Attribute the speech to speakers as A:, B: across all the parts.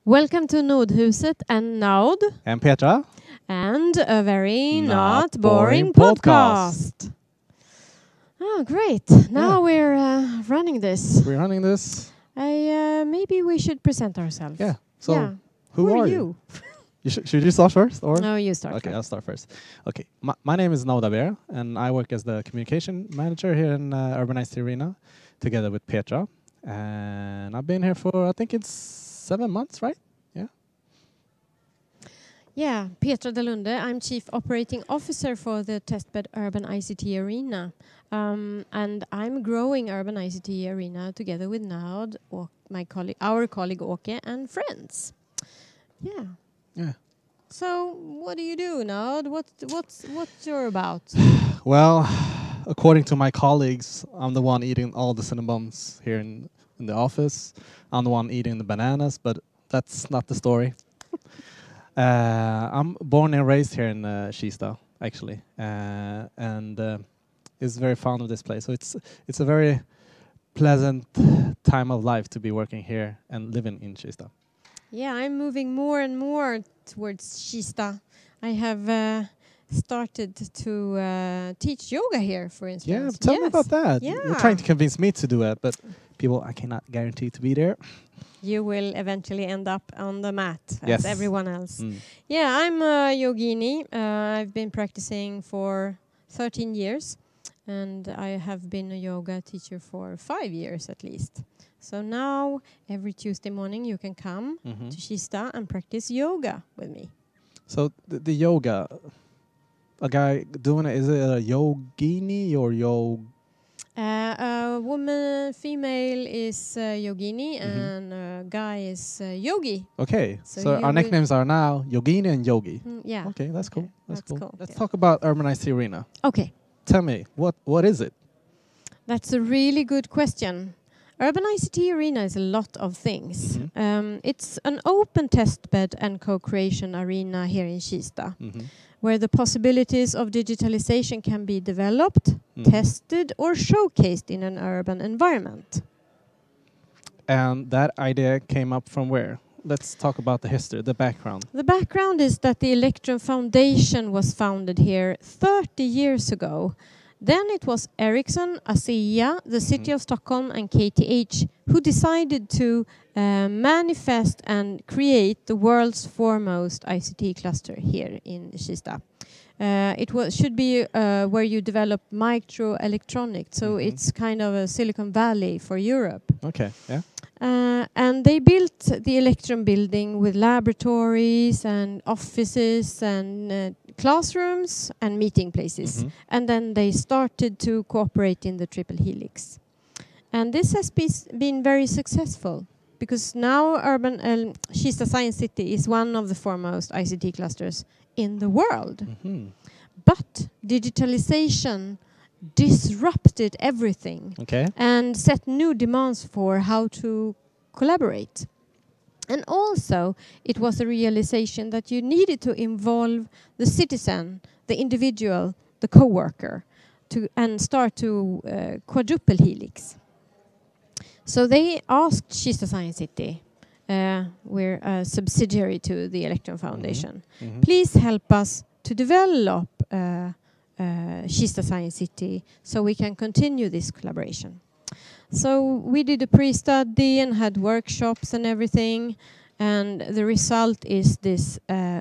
A: Welcome to Nordhuset and Naod.
B: And Petra.
A: And a very
B: Not
A: not boring
B: boring
A: podcast. Oh, great. Now we're running this.
B: We're running this.
A: Maybe we should present ourselves.
B: Yeah. So,
A: Yeah.
B: who are you? Should you start first? Or?
A: No, you start
B: Okay,
A: first.
B: I'll start first. Okay, my name is Naod Abera, and I work as the communication manager here in Urban ICT Arena, together with Petra. And I've been here for, I think it's 7 months, right? Yeah.
A: Yeah, Petra Dalunde. I'm Chief Operating Officer for the testbed Urban ICT Arena. And I'm growing Urban ICT Arena together with Naod, our colleague Åke, and friends. Yeah.
B: Yeah.
A: So, what do you do, Naod? What's your about?
B: Well, according to my colleagues, I'm the one eating all the Cinnabons here in the office. I'm the one eating the bananas, but that's not the story. I'm born and raised here in Kista, actually, and is very fond of this place. So it's a very pleasant time of life to be working here and living in Kista.
A: Yeah, I'm moving more and more towards Kista. I have started to teach yoga here, for instance.
B: Yeah, tell me about that.
A: Yeah.
B: You're trying to convince me to do it, but I cannot guarantee to be there.
A: You will eventually end up on the mat,
B: Yes.
A: as everyone else.
B: Mm.
A: Yeah, I'm a yogini. I've been practicing for 13 years, and I have been a yoga teacher for 5 years at least. So now, every Tuesday morning, you can come to Kista and practice yoga with me.
B: So the yoga, a guy doing it, is it a yogini or
A: A woman, female is yogini, and a guy is yogi.
B: Okay,
A: So
B: so
A: you
B: our
A: will-
B: nicknames are now Yogini and Yogi.
A: Yeah.
B: Okay, that's cool. That's
A: That's
B: cool.
A: cool,
B: Let's
A: yeah.
B: talk about Urban ICT Arena.
A: Okay.
B: Tell me, what is it?
A: That's a really good question. Urban ICT Arena is a lot of things. It's an open testbed and co-creation arena here in Kista, where the possibilities of digitalization can be developed, tested, or showcased in an urban environment.
B: And that idea came up from where? Let's talk about the history, the background.
A: The background is that the Electron Foundation was founded here 30 years ago. Then it was Ericsson, ASEA, the City of Stockholm, and KTH who decided to manifest and create the world's foremost ICT cluster here in Kista. It should be where you develop microelectronics, so it's kind of a Silicon Valley for Europe.
B: Okay, yeah.
A: And they built the Electron building with laboratories and offices and classrooms and meeting places. And then they started to cooperate in the triple helix. And this has been very successful because now Kista Science City is one of the foremost ICT clusters in the world. But digitalization disrupted everything and set new demands for how to collaborate. And also, it was a realization that you needed to involve the citizen, the individual, the co-worker, and start to quadruple helix. So they asked Kista Science City, we're a subsidiary to the Electron Foundation, please help us to develop Kista Science City so we can continue this collaboration. So we did a pre-study and had workshops and everything, and the result is this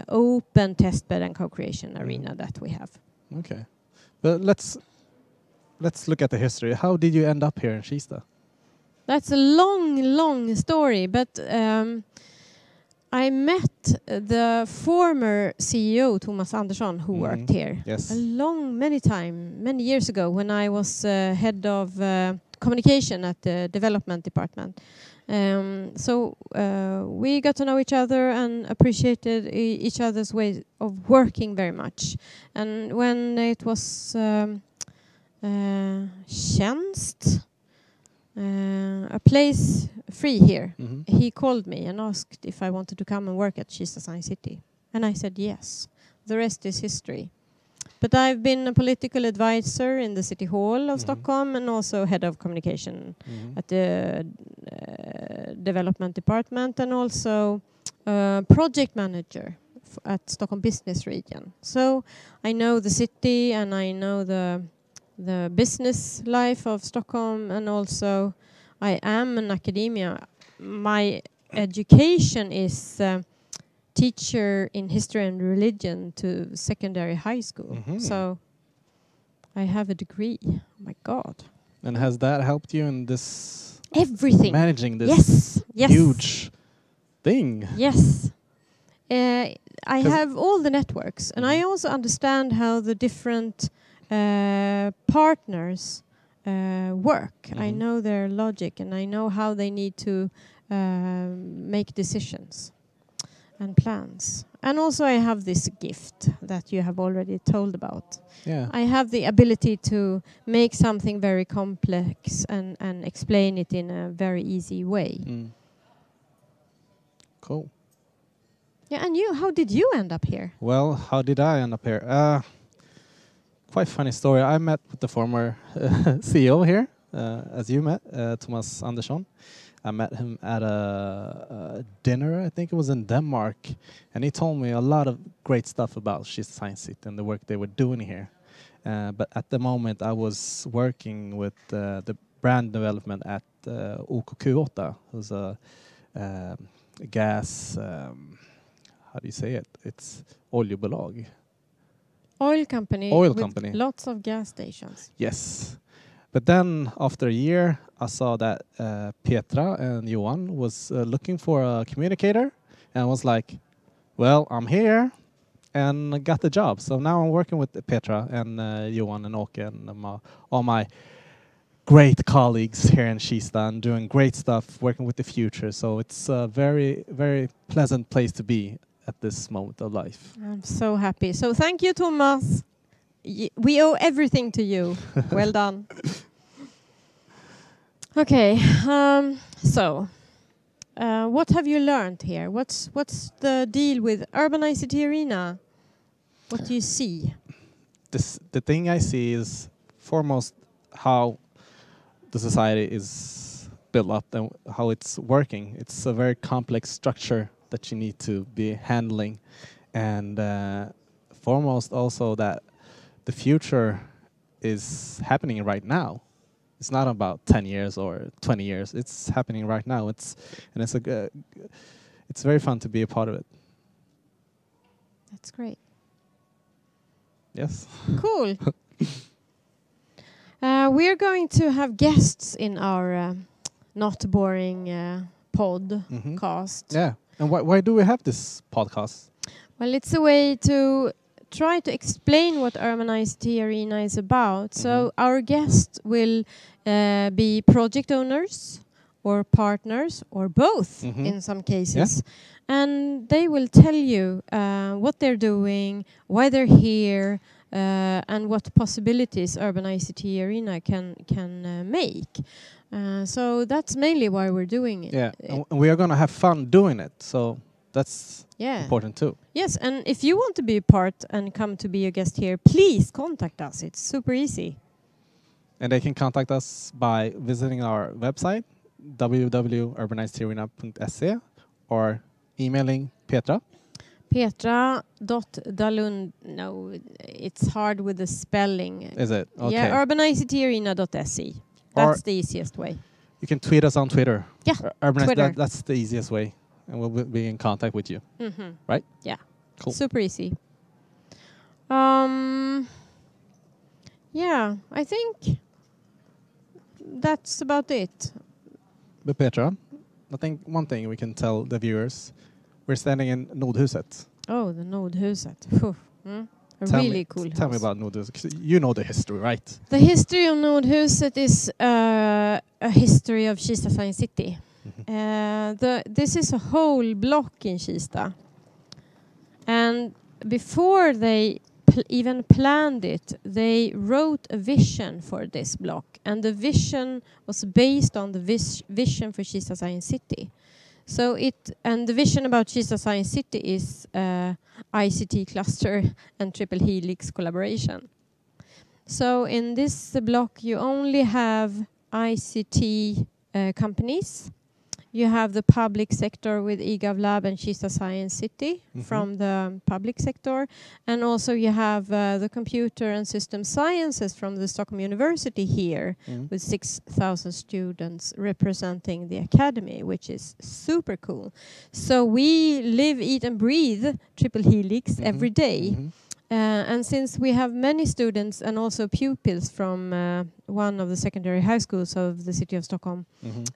A: open testbed and co-creation arena that we have.
B: Okay, but let's look at the history. How did you end up here in Kista?
A: That's a long story, but I met the former CEO, Thomas Andersson, who worked here many years ago when I was head of communication at the development department. So we got to know each other and appreciated each other's way of working very much. And when it was tjänst, a place free here, he called me and asked if I wanted to come and work at Kista Science City. And I said yes. The rest is history. But I've been a political advisor in the City Hall of Stockholm and also head of communication at the development department, and also project manager at Stockholm Business Region. So I know the city and I know the business life of Stockholm, and also I am an academia. My education is teacher in history and religion to secondary high school. So I have a degree. Oh my God.
B: And has that helped you in this?
A: Everything.
B: Managing this huge thing?
A: Yes. I have all the networks, and I also understand how the different partners work. I know their logic, and I know how they need to make decisions and plans. And also I have this gift that you have already told about.
B: Yeah.
A: I have the ability to make something very complex and explain it in a very easy way.
B: Cool.
A: Yeah, and you, how did you end up here?
B: Well, how did I end up here? Quite funny story. I met with the former CEO here, as you met, Thomas Andersson. I met him at a dinner, I think it was in Denmark, and he told me a lot of great stuff about Kista Science City and the work they were doing here. But at the moment, I was working with the brand development at OKQ8, who's a gas, how do you say it? It's oljebolag.
A: Oil company.
B: Oil
A: with
B: company.
A: Lots of gas stations.
B: Yes. But then after a year, I saw that Petra and Johan was looking for a communicator, and I was like, well, I'm here, and I got the job. So now I'm working with Petra and Johan and Åke and all my great colleagues here in Kista and doing great stuff, working with the future. So it's a very, very pleasant place to be at this moment of life.
A: I'm so happy. So thank you, Thomas. We owe everything to you. Well done. Okay, so what have you learned here? What's the deal with Urban ICT Arena? What do you see?
B: The thing I see is foremost how the society is built up and how it's working. It's a very complex structure that you need to be handling, and foremost also that the future is happening right now. It's not about 10 years or 20 years. It's happening right now. It's very fun to be a part of it.
A: That's great.
B: Yes.
A: Cool. We're going to have guests in our not boring podcast.
B: Yeah. And why do we have this podcast?
A: Well, it's a way to try to explain what Urban ICT Arena is about. So our guests will be project owners or partners or both in some cases. Yeah. And they will tell you what they're doing, why they're here, and what possibilities Urban ICT Arena can make. So that's mainly why we're doing it.
B: Yeah, and we are going to have fun doing it. So that's important too.
A: Yes, and if you want to be a part and come to be a guest here, please contact us. It's super easy.
B: And they can contact us by visiting our website, www.urbanictarena.se, or emailing Petra.
A: Petra.Dalunde. No, it's hard with the spelling.
B: Is it? Okay.
A: Yeah, urbanictarena.se. That's the easiest way.
B: You can tweet us on Twitter.
A: Yeah, Twitter.
B: That's the easiest way. And we'll be in contact with you. Right?
A: Yeah.
B: Cool.
A: Super easy. Yeah, I think that's about it.
B: But Petra, I think one thing we can tell the viewers, we're standing in Nordhuset.
A: Oh, the Nordhuset. A really cool house.
B: Tell me about Nordhuset. You know the history, right?
A: The history of Nordhuset is a history of Kista Science City. This is a whole block in Kista. And before they even planned it, they wrote a vision for this block. And the vision was based on the vision for Kista Science City. So the vision about Kista Science City is ICT cluster and triple helix collaboration. So in this block, you only have ICT companies. You have the public sector with eGov Lab and Kista Science City from the public sector. And also you have the computer and system sciences from the Stockholm University here with 6,000 students representing the academy, which is super cool. So we live, eat and breathe Triple Helix every day. And since we have many students and also pupils from one of the secondary high schools of the city of Stockholm,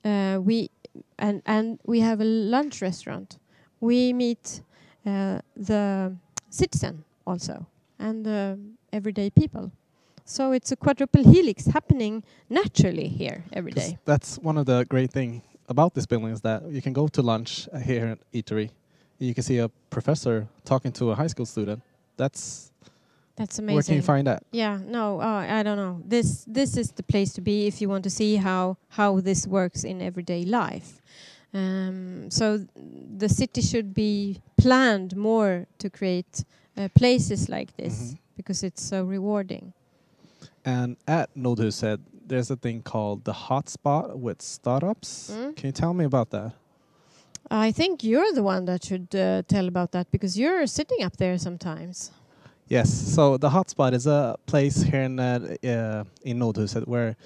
A: we have a lunch restaurant. We meet the citizen also and everyday people. So it's a quadruple helix happening naturally here every day.
B: That's one of the great things about this building is that you can go to lunch here at Eatery. You can see a professor talking to a high school student. That's
A: amazing.
B: Where can you find that?
A: Yeah, no, I don't know. This is the place to be if you want to see how this works in everyday life. So the city should be planned more to create places like this because it's so rewarding.
B: And at Nordhuset, there's a thing called the hotspot with startups. Can you tell me about that?
A: I think you're the one that should tell about that because you're sitting up there sometimes.
B: Yes, so the hotspot is a place here in Nordhuset where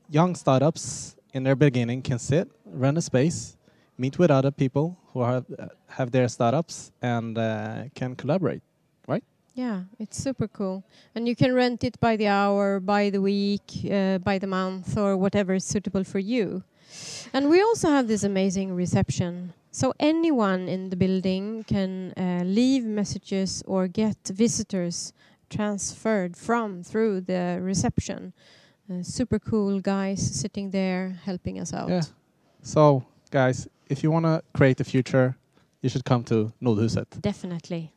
B: young startups in their beginning can sit, rent a space, meet with other people who have their startups and can collaborate, right?
A: Yeah, it's super cool. And you can rent it by the hour, by the week, by the month, or whatever is suitable for you. And we also have this amazing reception. So anyone in the building can leave messages or get visitors transferred through the reception. Super cool guys sitting there helping us out.
B: Yeah. So, guys, if you want to create a future, you should come to Nordhuset.
A: Definitely.